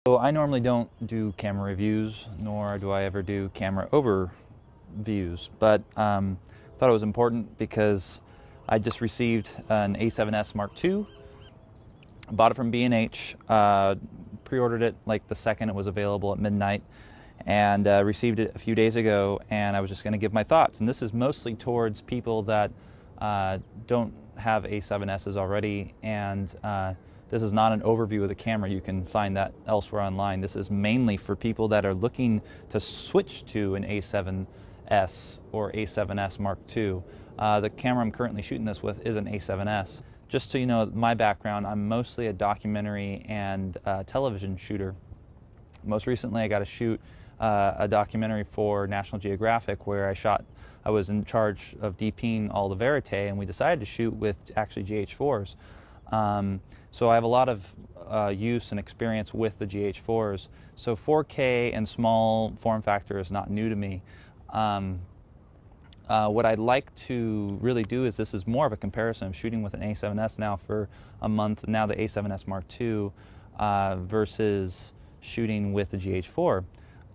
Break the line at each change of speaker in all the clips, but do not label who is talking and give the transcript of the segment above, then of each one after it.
So I normally don't do camera reviews, nor do I ever do camera overviews, but thought it was important because I just received an a7S Mark II. Bought it from B&H, pre-ordered it like the second it was available at midnight, and received it a few days ago, and I was just going to give my thoughts. And this is mostly towards people that don't have a7Ss already, and this is not an overview of the camera. You can find that elsewhere online. This is mainly for people that are looking to switch to an a7S or a7S Mark II. The camera I'm currently shooting this with is an a7S. Just so you know my background, I'm mostly a documentary and television shooter. Most recently I got to shoot a documentary for National Geographic where I was in charge of DPing all the verite, and we decided to shoot with actually Gh4s. So I have a lot of use and experience with the Gh4s. So 4K and small form factor is not new to me. What I'd like to really do is, this is more of a comparison of shooting with an a7S now for a month, now the a7S Mark II, versus shooting with the Gh4.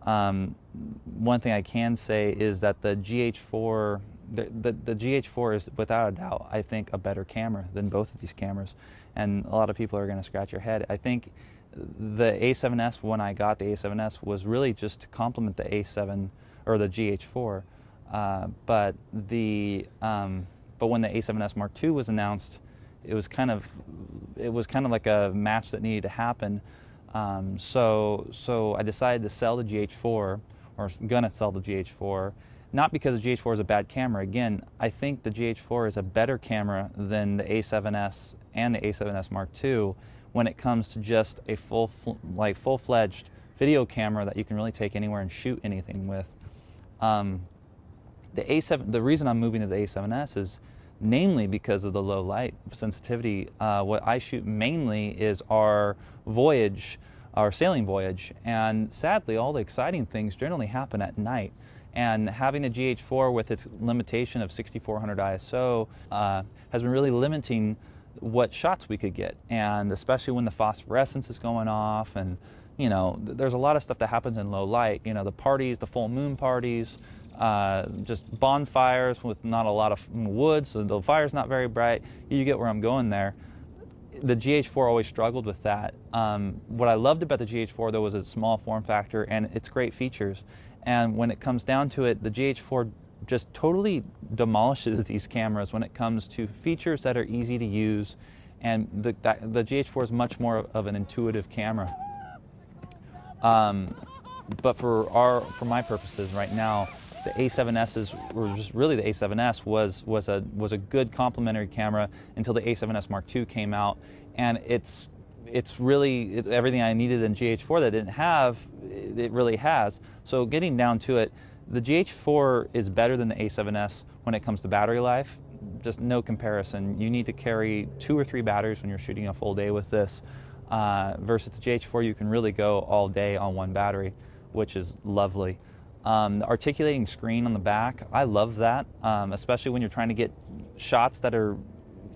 One thing I can say is that the Gh4, the Gh4 is without a doubt, I think, a better camera than both of these cameras. And a lot of people are going to scratch your head. I think the a7S, when I got the a7S, was really just to complement the a7 or the Gh4. But when the a7S Mark II was announced, it was kind of like a match that needed to happen. So I decided to sell the Gh4, or gonna sell the Gh4, not because the Gh4 is a bad camera. Again, I think the Gh4 is a better camera than the a7S and the a7S Mark II when it comes to just a full-fledged video camera that you can really take anywhere and shoot anything with. The reason I'm moving to the a7S is namely because of the low light sensitivity. What I shoot mainly is our sailing voyage, and sadly all the exciting things generally happen at night. And having the Gh4 with its limitation of 6400 ISO has been really limiting what shots we could get, and especially when the phosphorescence is going off, and you know, there's a lot of stuff that happens in low light. You know, the parties, the full moon parties, just bonfires with not a lot of wood, so the fire's not very bright. You get where I'm going there. The Gh4 always struggled with that. What I loved about the Gh4 though was its small form factor and its great features. And when it comes down to it, the Gh4 just totally demolishes these cameras when it comes to features that are easy to use, and the Gh4 is much more of an intuitive camera. But for my purposes right now, the a7S's, or just really the a7S, was a good complementary camera until the a7S Mark II came out, and it's really everything I needed in Gh4 that I didn't have. It really has. So getting down to it, the Gh4 is better than the a7S when it comes to battery life. Just no comparison. You need to carry 2 or 3 batteries when you're shooting a full day with this, versus the Gh4 you can really go all day on one battery, which is lovely. The articulating screen on the back, I love that, especially when you're trying to get shots that are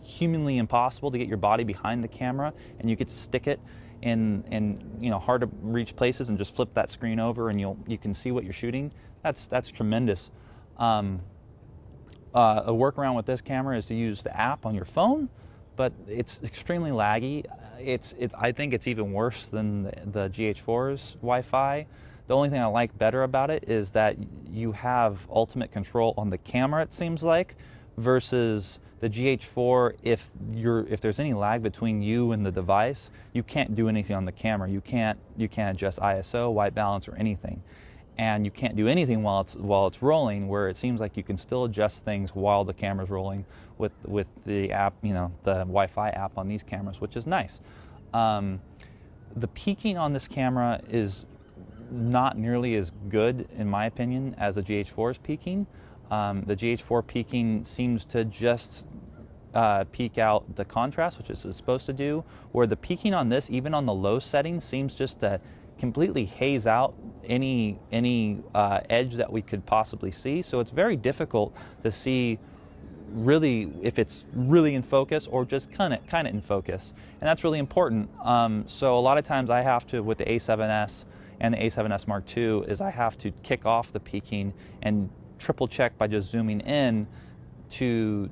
humanly impossible to get your body behind the camera, and you get to stick it in hard to reach places and just flip that screen over and you can see what you're shooting. That's tremendous. A workaround with this camera is to use the app on your phone, but it's extremely laggy. I think it's even worse than the Gh4's Wi-Fi. The only thing I like better about it is that you have ultimate control on the camera, it seems like, versus the Gh4. If there's any lag between you and the device, you can't do anything on the camera. You can't adjust ISO, white balance, or anything, and you can't do anything while it's rolling. Where it seems like you can still adjust things while the camera's rolling with the app, the Wi-Fi app on these cameras, which is nice. The peaking on this camera is not nearly as good, in my opinion, as the Gh4's peaking. The Gh4 peaking seems to just peak out the contrast, which it's supposed to do, where the peaking on this, even on the low settings, seems just to completely haze out any edge that we could possibly see. So it's very difficult to see really if it's really in focus or just kind of in focus, and that's really important. So a lot of times I have to, with the A7S and the A7S Mark II, is I have to kick off the peaking and triple check by just zooming in to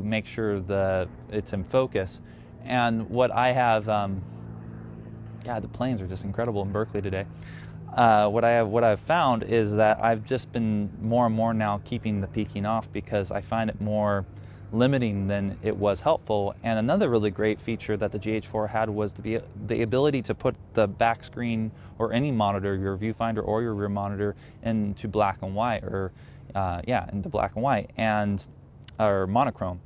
make sure that it's in focus. And what I have, God, the planes are just incredible in Berkeley today. What I've found is that I've just been more and more now keeping the peaking off because I find it more limiting than it was helpful. And another really great feature that the Gh4 had was the ability to put the back screen or any monitor, your viewfinder or your rear monitor, into black and white, or into black and white, or monochrome.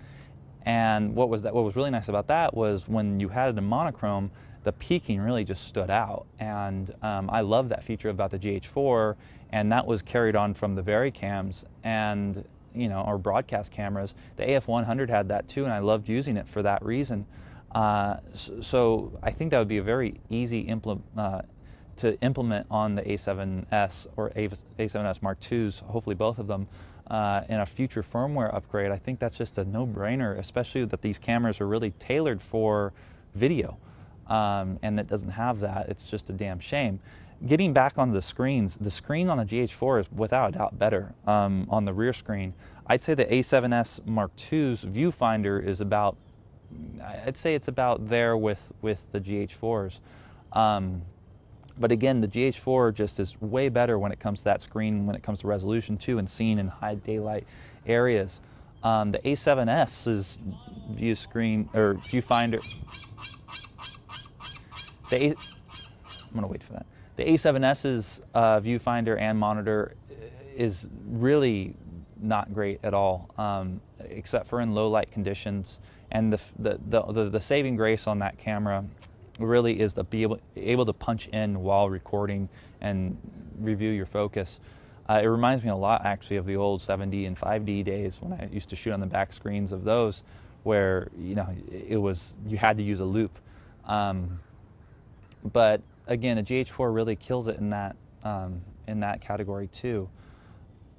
And what was really nice about that was when you had it in monochrome, the peaking really just stood out. And I love that feature about the Gh4, and that was carried on from the Varicams and our broadcast cameras. The AF100 had that too, and I loved using it for that reason. So I think that would be a very easy to implement on the A7S or A7S Mark IIs, hopefully both of them, in a future firmware upgrade. I think that's just a no-brainer, especially that these cameras are really tailored for video, and that doesn't have that. It's just a damn shame. Getting back on the screens, the screen on the Gh4 is without a doubt better on the rear screen. I'd say the A7S Mark II's viewfinder is about, I'd say it's about there with the Gh4's. But again, the Gh4 just is way better when it comes to that screen, when it comes to resolution too, and seeing in high daylight areas. The A7S's view screen or viewfinder, I'm gonna wait for that. The A7S's viewfinder and monitor is really not great at all, except for in low light conditions. And the saving grace on that camera really is to be able to punch in while recording and review your focus. It reminds me a lot actually of the old 7D and 5D days when I used to shoot on the back screens of those, where you had to use a loop. But again, the Gh4 really kills it in that category too.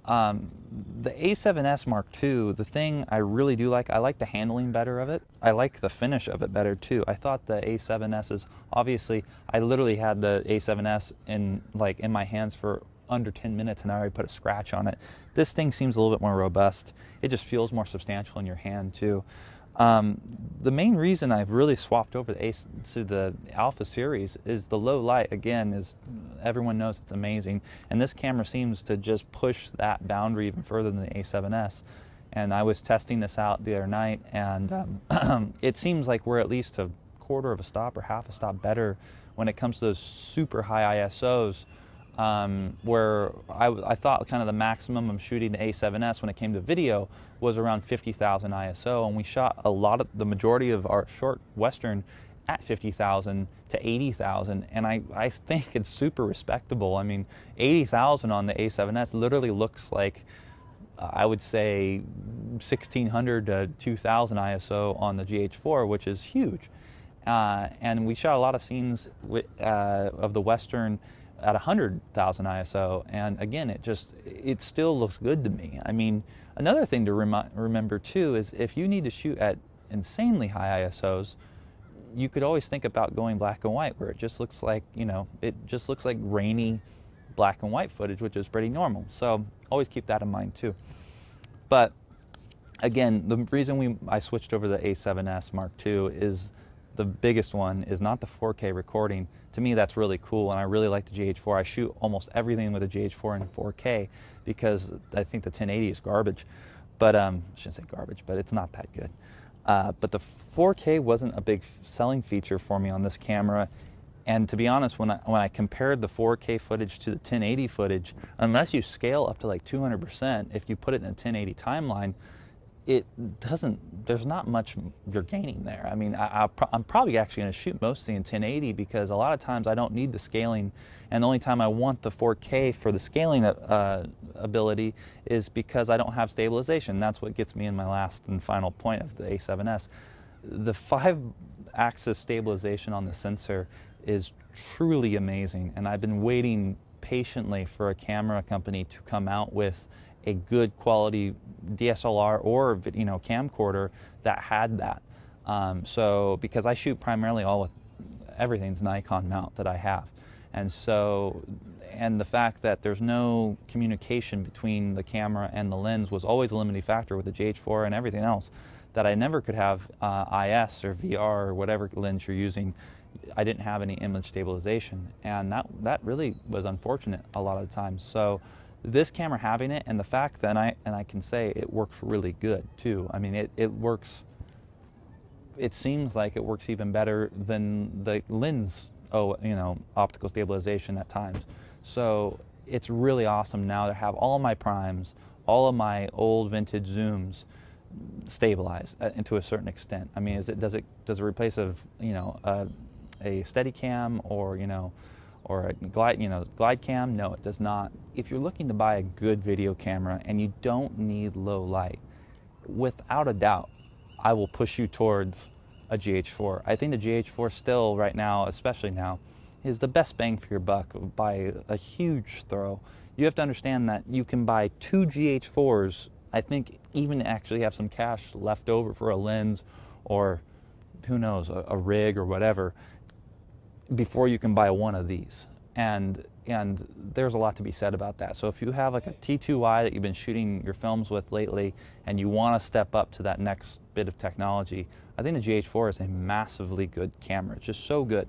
The A7S Mark II, the thing I really do like, I like the handling better of it. I like the finish of it better too. I thought the A7S's, obviously, I literally had the A7S in my hands for under 10 minutes and I already put a scratch on it. This thing seems a little bit more robust. It just feels more substantial in your hand too. The main reason I've really swapped over to the Alpha series is the low light. Again, is everyone knows it's amazing, and this camera seems to just push that boundary even further than the A7S. And I was testing this out the other night, and it seems like we're at least a quarter of a stop or half a stop better when it comes to those super high ISOs. Where I thought kind of the maximum of shooting the A7S when it came to video was around 50,000 ISO, and we shot the majority of our short Western at 50,000 to 80,000, and I think it's super respectable. I mean, 80,000 on the A7S literally looks like, I would say, 1,600 to 2,000 ISO on the Gh4, which is huge. And we shot a lot of scenes of the Western at 100,000 ISO, and again, it still looks good to me. I mean, another thing to remember too is if you need to shoot at insanely high ISOs, you could always think about going black and white, where it just looks like, it just looks like grainy black and white footage, which is pretty normal. So always keep that in mind too. But again, the reason I switched over to the A7S Mark II is the biggest one is not the 4K recording. To me, that's really cool, and I really like the Gh4. I shoot almost everything with the Gh4 in 4K because I think the 1080 is garbage. But I shouldn't say garbage, but it's not that good. But the 4K wasn't a big selling feature for me on this camera. And to be honest, when I compared the 4K footage to the 1080 footage, unless you scale up to like 200%, if you put it in a 1080 timeline, there's not much you're gaining there. I mean, I'm probably actually going to shoot mostly in 1080 because a lot of times I don't need the scaling, and the only time I want the 4K for the scaling ability is because I don't have stabilization. That's what gets me in my last and final point of the A7S. The 5-axis stabilization on the sensor is truly amazing, and I've been waiting patiently for a camera company to come out with a good quality DSLR or camcorder that had that. So because I shoot primarily all with everything's Nikon mount that I have, and so the fact that there's no communication between the camera and the lens was always a limiting factor with the Gh4 and everything else, that I never could have IS or VR or whatever lens you're using. I didn't have any image stabilization, and that really was unfortunate a lot of the times. So this camera having it, and the fact that I can say it works really good too. I mean, it works. It seems like it works even better than the lens, optical stabilization at times. So it's really awesome now to have all of my primes, all of my old vintage zooms stabilized to a certain extent. I mean, does it replace a Steadicam or a glide cam? No, it does not. If you're looking to buy a good video camera and you don't need low light, without a doubt, I will push you towards a Gh4. I think the Gh4 still right now, especially now, is the best bang for your buck by a huge throw. You have to understand that you can buy 2 Gh4s, I think even actually have some cash left over for a lens or who knows, a rig or whatever, before you can buy one of these. And there's a lot to be said about that. So if you have like a T2i that you've been shooting your films with lately and you want to step up to that next bit of technology, I think the Gh4 is a massively good camera. It's just so good.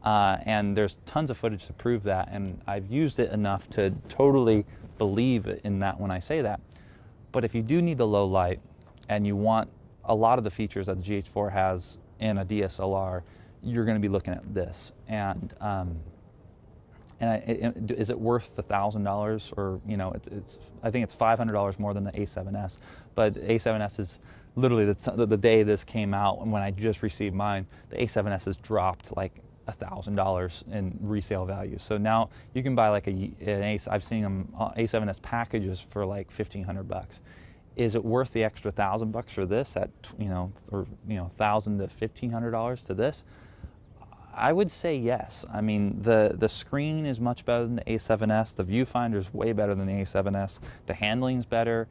And there's tons of footage to prove that, and I've used it enough to totally believe in that when I say that. But if you do need the low light and you want a lot of the features that the Gh4 has in a DSLR, you're going to be looking at this. And is it worth the $1,000? Or I think it's $500 more than the A7S. But A7S is literally the day this came out, and when I just received mine, the A7S has dropped like $1,000 in resale value. So now you can buy like I've seen them A7S packages for like $1,500. Is it worth the extra $1,000 for this at $1,000 to $1,500 to this? I would say yes. I mean, the screen is much better than the A7S. The viewfinder is way better than the A7S. The handling's better.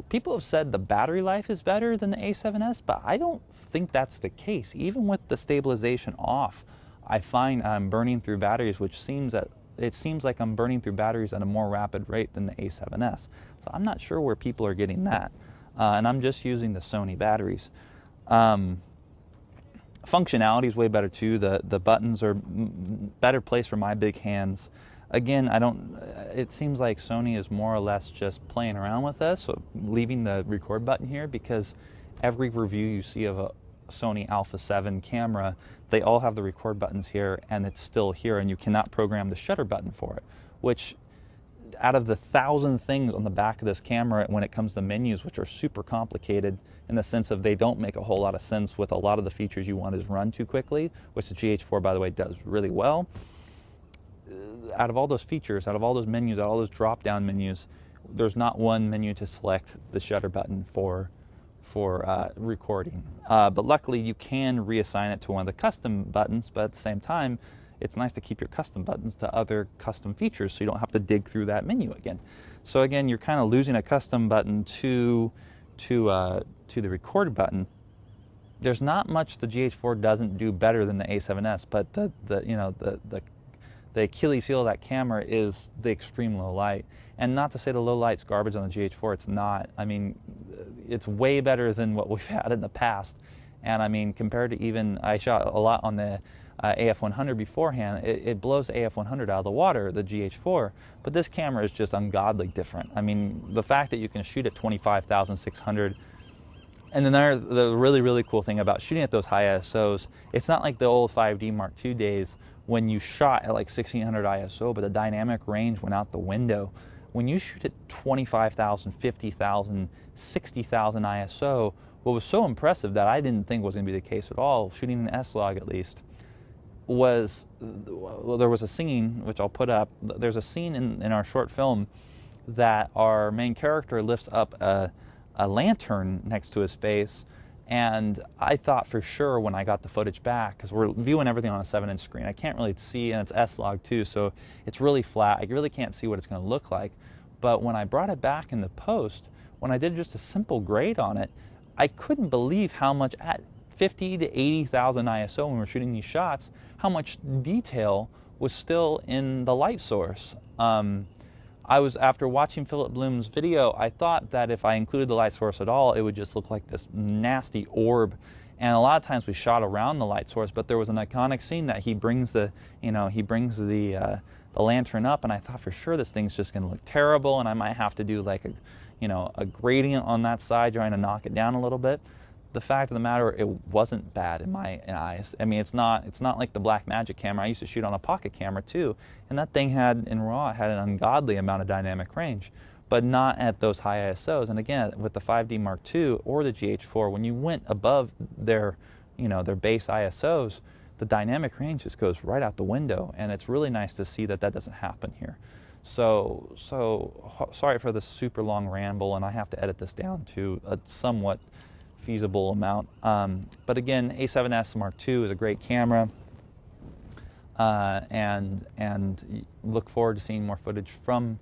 People have said the battery life is better than the A7S, but I don't think that's the case. Even with the stabilization off, I find I'm burning through batteries, which seems like I'm burning through batteries at a more rapid rate than the A7S. So I'm not sure where people are getting that. And I'm just using the Sony batteries. Functionality is way better too. The buttons are better placed for my big hands. Again, it seems like Sony is more or less just playing around with us, so leaving the record button here, because every review you see of a Sony Alpha 7 camera, they all have the record buttons here, and it's still here, and you cannot program the shutter button for it, which out of the 1,000 things on the back of this camera when it comes to menus, which are super complicated in the sense of they don't make a whole lot of sense with a lot of the features you want to run too quickly, which the Gh4, by the way, does really well. Out of all those features, out of all those menus, out of all those drop-down menus, there's not one menu to select the shutter button for recording. But luckily, you can reassign it to one of the custom buttons, but at the same time, it's nice to keep your custom buttons to other custom features so you don't have to dig through that menu again. So again, you're kind of losing a custom button to the record button. There's not much the Gh4 doesn't do better than the A7S, but the Achilles heel of that camera is the extreme low light. And not to say the low light's garbage on the Gh4, it's not. I mean, it's way better than what we've had in the past. And I mean, compared to I shot a lot on the AF100 beforehand, it blows the AF100 out of the water, the Gh4, but this camera is just ungodly different. I mean, the fact that you can shoot at 25,600, and then the really, really cool thing about shooting at those high ISOs, it's not like the old 5D Mark II days when you shot at like 1600 ISO, but the dynamic range went out the window. When you shoot at 25,000, 50,000, 60,000 ISO, what was so impressive that I didn't think was going to be the case at all, shooting an S-Log at least, was, well, there was a scene, which I'll put up, there's a scene in our short film that our main character lifts up a lantern next to his face, and I thought for sure when I got the footage back, because we're viewing everything on a 7-inch screen, I can't really see, and it's S-Log too, so it's really flat, I really can't see what it's going to look like, But when I brought it back in the post, when I did just a simple grade on it, I couldn't believe how much at 50 to 80,000 ISO when we're shooting these shots, how much detail was still in the light source. After watching Philip Bloom's video, I thought that if I included the light source at all, it would just look like this nasty orb. And a lot of times we shot around the light source, but there was an iconic scene that he brings the lantern up, and I thought for sure this thing's just going to look terrible, and I might have to do like a gradient on that side, trying to knock it down a little bit. The fact of the matter, it wasn't bad in my eyes. I mean, it's not like the Blackmagic camera. I used to shoot on a pocket camera too, and that thing had, in RAW, had an ungodly amount of dynamic range, but not at those high ISOs. And again, with the 5D Mark II or the Gh4, when you went above their base ISOs, the dynamic range just goes right out the window, and it's really nice to see that that doesn't happen here. So sorry for the super long ramble, and I have to edit this down to a somewhat feasible amount. But again, A7S Mark II is a great camera, and look forward to seeing more footage from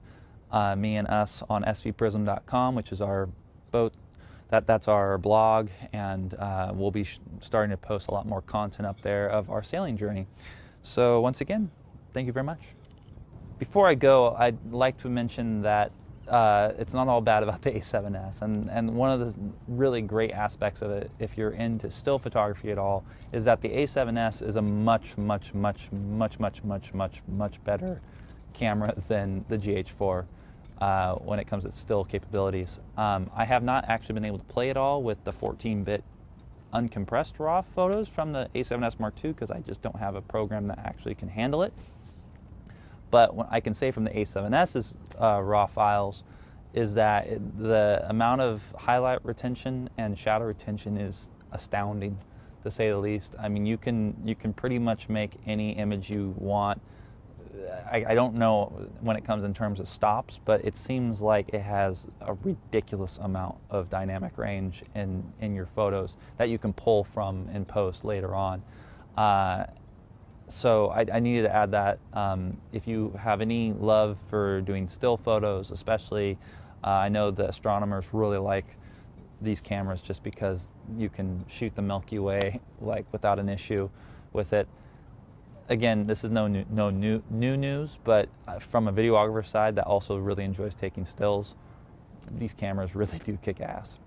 me and us on svprism.com, which is our that's our blog, and we'll be starting to post a lot more content up there of our sailing journey. So once again, thank you very much. Before I go, I'd like to mention that it's not all bad about the A7S, and one of the really great aspects of it, if you're into still photography at all, is that the A7S is a much better camera than the Gh4 when it comes to still capabilities. I have not actually been able to play it all with the 14-bit uncompressed RAW photos from the A7S Mark II because I just don't have a program that actually can handle it. But what I can say from the A7S's RAW files is that the amount of highlight retention and shadow retention is astounding, to say the least. I mean, you can pretty much make any image you want. I don't know when it comes in terms of stops, but it seems like it has a ridiculous amount of dynamic range in your photos that you can pull from in post later on. So I needed to add that. If you have any love for doing still photos, especially, I know the astronomers really like these cameras just because you can shoot the Milky Way like without an issue with it. Again, this is no new news, but from a videographer side that also really enjoys taking stills, these cameras really do kick ass.